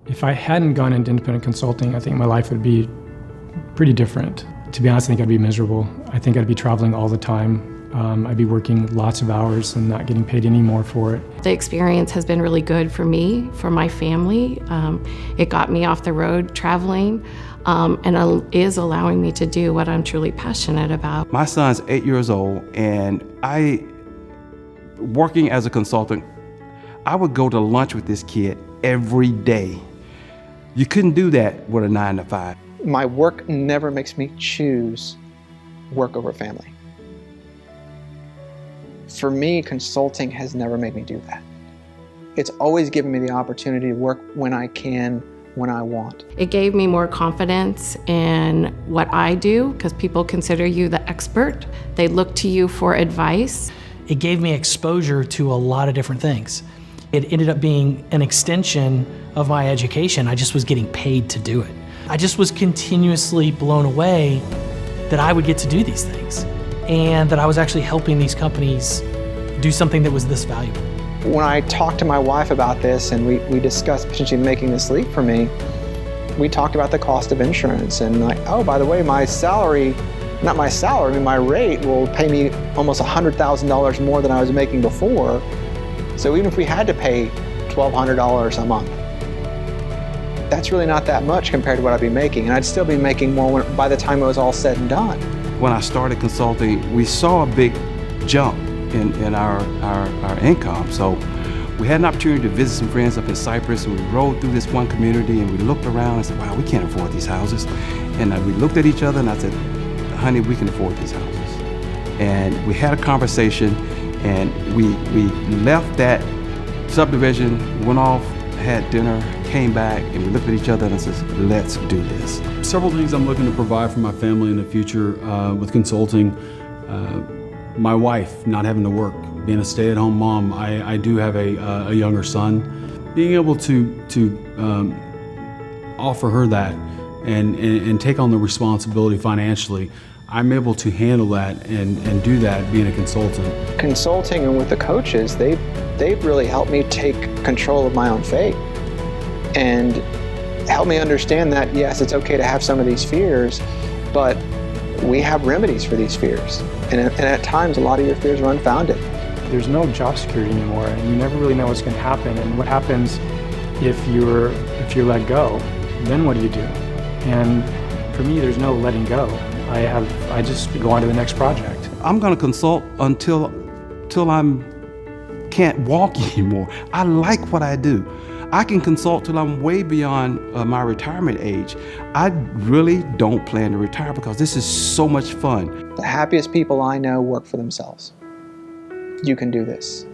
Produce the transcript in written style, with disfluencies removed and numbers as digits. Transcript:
If I hadn't gone into independent consulting, I think my life would be pretty different. To be honest, I think I'd be miserable. I think I'd be traveling all the time. I'd be working lots of hours and not getting paid any more for it. The experience has been really good for me, for my family. It got me off the road traveling and is allowing me to do what I'm truly passionate about. My son's 8 years old, and working as a consultant, I would go to lunch with this kid every day. You couldn't do that with a 9 to 5. My work never makes me choose work over family. For me, consulting has never made me do that. It's always given me the opportunity to work when I can, when I want. It gave me more confidence in what I do because people consider you the expert. They look to you for advice. It gave me exposure to a lot of different things. It ended up being an extension of my education. I just was getting paid to do it. I just was continuously blown away that I would get to do these things and that I was actually helping these companies do something that was this valuable. When I talked to my wife about this and we discussed potentially making this leap for me, we talked about the cost of insurance and like, oh, by the way, my rate will pay me almost $100,000 more than I was making before. So even if we had to pay $1,200 a month, that's really not that much compared to what I'd be making. And I'd still be making more by the time it was all said and done. When I started consulting, we saw a big jump in our income. So we had an opportunity to visit some friends up in Cypress, and we rode through this one community and we looked around and said, wow, we can't afford these houses. And we looked at each other and I said, honey, we can afford these houses. And we had a conversation and we left that subdivision, went off, had dinner, came back, and we looked at each other and said, let's do this. Several things I'm looking to provide for my family in the future with consulting. My wife not having to work, being a stay-at-home mom. I do have a younger son. Being able to offer her that and take on the responsibility financially, I'm able to handle that and do that being a consultant. Consulting and with the coaches, they've really helped me take control of my own fate and help me understand that, yes, it's okay to have some of these fears, but we have remedies for these fears. And at times, a lot of your fears are unfounded. There's no job security anymore, and you never really know what's going to happen. And what happens if you're let go? Then what do you do? And for me, there's no letting go. I just go on to the next project. I'm going to consult until I can't walk anymore. I like what I do. I can consult till I'm way beyond my retirement age. I really don't plan to retire because this is so much fun. The happiest people I know work for themselves. You can do this.